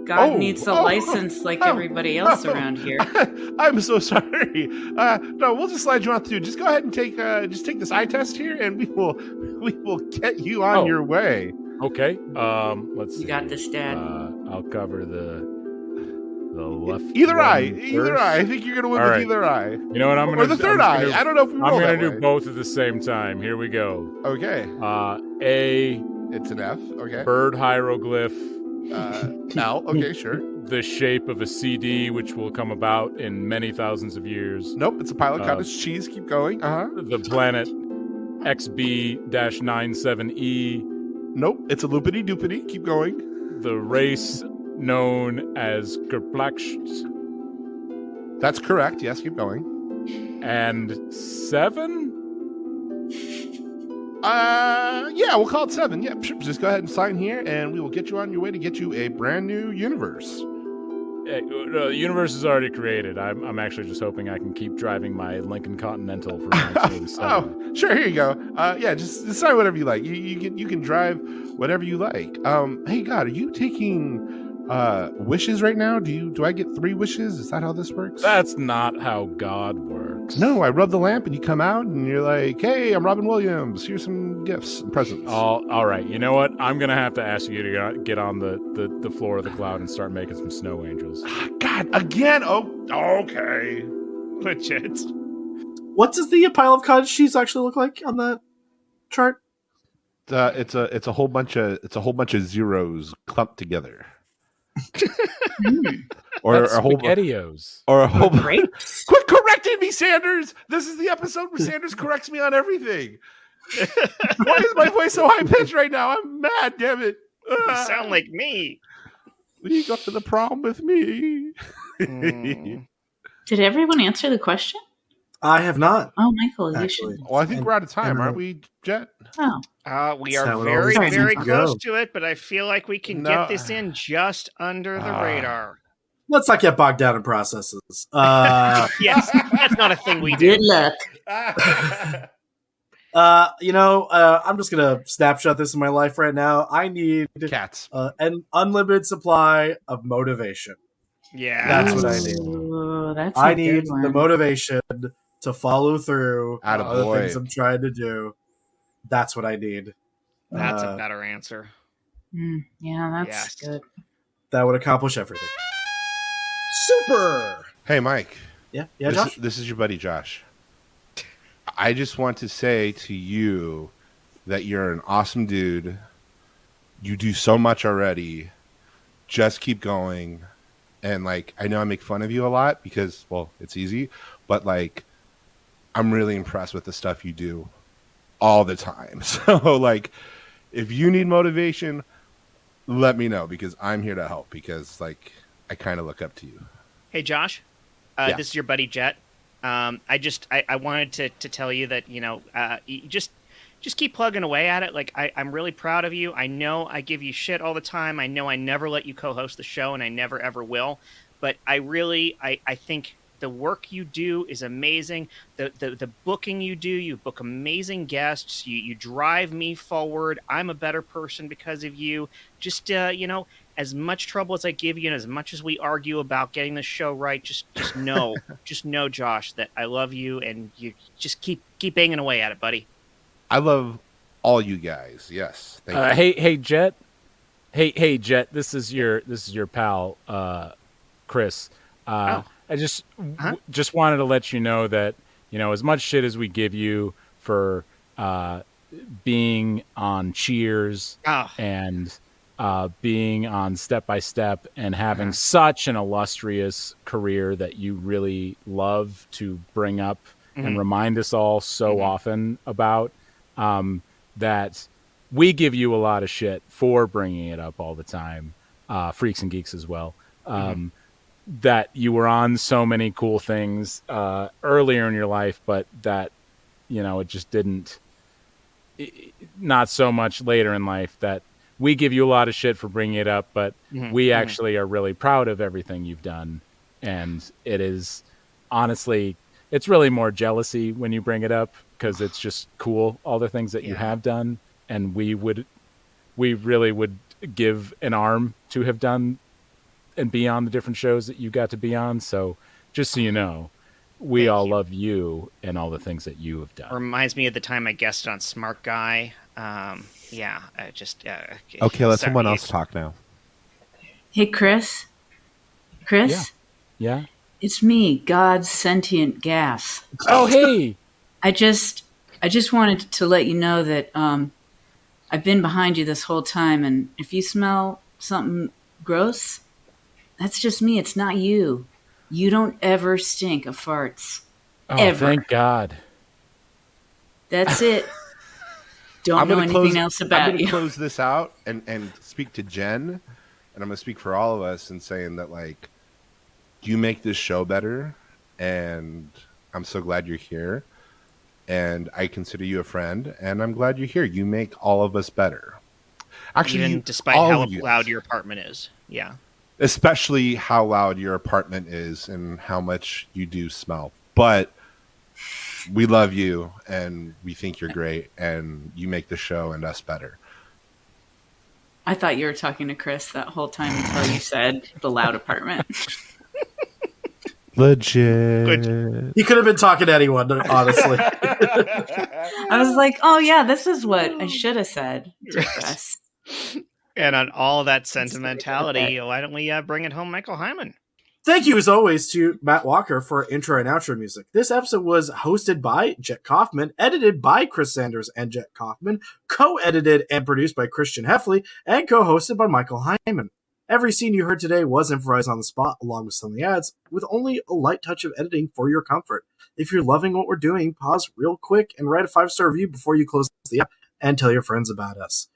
God needs a license like everybody else around here. I'm so sorry. No, we'll just slide you on through. Just go ahead and take this eye test here, and we will get you on your way. Okay. Let's see. You got this, Dad. I'll cover the left. Either eye. I think you're gonna win with either eye. You know what? Or the third eye. I don't know if we roll I'm gonna do both at the same time. Here we go. Okay. It's an F. Okay. Bird hieroglyph. L. Okay, sure. The shape of a CD, which will come about in many thousands of years. Nope, it's a pile of cottage cheese. Keep going. The planet XB-97E. Nope, it's a loopity doopity. Keep going. The race known as Gerplaxt. That's correct. Yes, keep going. And 7? Yeah, we'll call it 7. Yeah, just go ahead and sign here, and we will get you on your way to get you a brand new universe. The universe is already created. I'm actually just hoping I can keep driving my Lincoln Continental for 1987. Oh, sure. Here you go. Just decide whatever you like. You can drive whatever you like. Hey, God, are you taking wishes right now? Do I get 3 wishes? Is that how this works? That's not how God works. No, I rub the lamp and you come out and you're like, hey, I'm Robin Williams. Here's some gifts and presents. All right. You know what? I'm going to have to ask you to get on the floor of the cloud and start making some snow angels. God, again? Oh, okay. Legit. What does the pile of cottage cheese actually look like on that chart? It's a whole bunch of zeros clumped together. Or a whole SpaghettiOs. Or a whole grapes. Quit correcting me, Sanders. This is the episode where Sanders corrects me on everything. Why is my voice so high pitched right now? I'm mad, damn it. You sound like me. Will you go to the prom with me? Did everyone answer the question? I have not. Oh, Michael, you should. Well, I think we're out of time, aren't we, Jet? Oh. We are very, very close to it, but I feel like we can get this in just under the radar. Let's not get bogged down in processes. Yes, that's not a thing we do. Good luck. I'm just gonna snapshot this in my life right now. I need cats, an unlimited supply of motivation. Yeah, that's what I need. I need the motivation to follow through on the things I'm trying to do. That's what I need. That's a better answer. Yeah, that's good. That would accomplish everything. Super. Hey, Mike. Yeah, Josh? This is your buddy Josh. I just want to say to you that you're an awesome dude. You do so much already. Just keep going. And I know I make fun of you a lot because, well, it's easy, but I'm really impressed with the stuff you do all the time. So if you need motivation, let me know because I'm here to help because I kind of look up to you. Hey, Josh, This is your buddy Jet. I wanted to tell you that, you just keep plugging away at it. I'm really proud of you. I know I give you shit all the time. I know I never let you co-host the show, and I never ever will. But I think the work you do is amazing. The booking you book amazing guests. You drive me forward. I'm a better person because of you. Just, as much trouble as I give you and as much as we argue about getting the show right, just know, Josh, that I love you and you just keep banging away at it, buddy. I love all you guys. Yes. Thank you. Hey, Jet. Hey, Jet. This is your pal, Chris. I just wanted to let you know that, as much shit as we give you for being on Cheers and being on Step by Step and having such an illustrious career that you really love to bring up and remind us all so often about, that we give you a lot of shit for bringing it up all the time, Freaks and Geeks as well, that you were on so many cool things earlier in your life, but that, it just didn't, not so much later in life, that we give you a lot of shit for bringing it up, but we actually are really proud of everything you've done. And it is, honestly, it's really more jealousy when you bring it up because it's just cool, all the things that you have done. And we really would give an arm to have done and be on the different shows that you got to be on. So just so you know, we all love you and all the things that you have done. Reminds me of the time I guested on Smart Guy. Okay, let someone else talk now. Hey, Chris? Yeah? It's me, God's sentient gas. Oh, hey! I just wanted to let you know that I've been behind you this whole time, and if you smell something gross, that's just me. It's not you. You don't ever stink of farts. Oh, ever. Thank God. That's it. Don't know anything else about you. I'm going to close this out and speak to Jen, and I'm going to speak for all of us in saying that, you make this show better, and I'm so glad you're here, and I consider you a friend, and I'm glad you're here. You make all of us better. Actually, even despite how loud your apartment is. Yeah. Especially how loud your apartment is and how much you do smell. But we love you, and we think you're great, and you make the show and us better. I thought you were talking to Chris that whole time until you said the loud apartment. Legit. He could have been talking to anyone, honestly. I was like, oh, yeah, this is what I should have said to Chris. And on all that sentimentality, why don't we bring it home, Michael Heiman? Thank you, as always, to Matt Walker for intro and outro music. This episode was hosted by Jet Kaufman, edited by Chris Sanders and Jet Kaufman, co-edited and produced by Christian Heffley, and co-hosted by Michael Heiman. Every scene you heard today was improvised on the spot, along with some of the ads, with only a light touch of editing for your comfort. If you're loving what we're doing, pause real quick and write a 5-star review before you close the app, and tell your friends about us.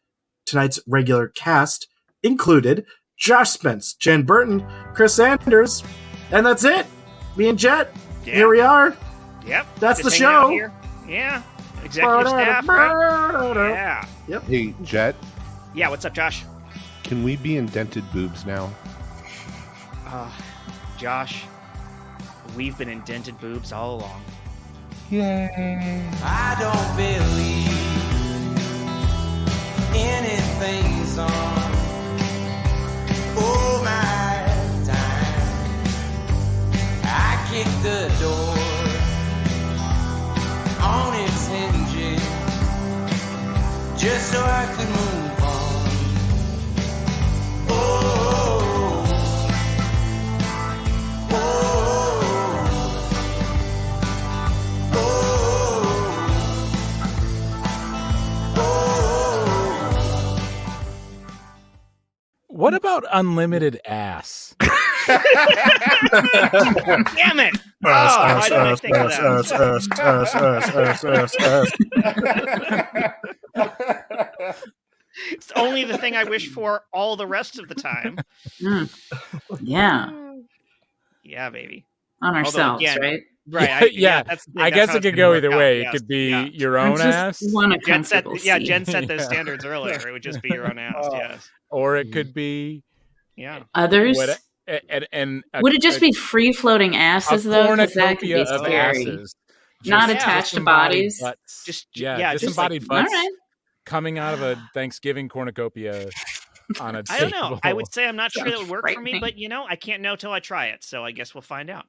Tonight's regular cast included Josh Spence, Jen Burton, Chris Sanders, and that's it. Me and Jet. Yeah. Here we are. Yep. That's Just the hanging out show. here. Yeah. Executive staff, right? Yeah. Yep. Hey, Jet, Yeah, what's up, Josh? can we be indented boobs now? Josh, we've been indented boobs all along. Yay. I don't believe anything's on. Oh my time. I kicked the door on its hinges just so I could move on. Oh, oh, What about unlimited ass? Damn it! Why didn't I think of that? It's only the thing I wish for all the rest of the time. Yeah. Yeah, baby. On ourselves, again, right? Right. Yeah. I guess it could go either way. It could be your own ass. Jen set those standards earlier. It would just be your own ass, yes. Or it could be others. And would it just be free floating asses though? Because that could be of scary. asses. Not attached to bodies. Disembodied butts coming out of a Thanksgiving cornucopia on a table. I don't know. I would say I'm not sure that would work for me, but I can't know till I try it. So I guess we'll find out.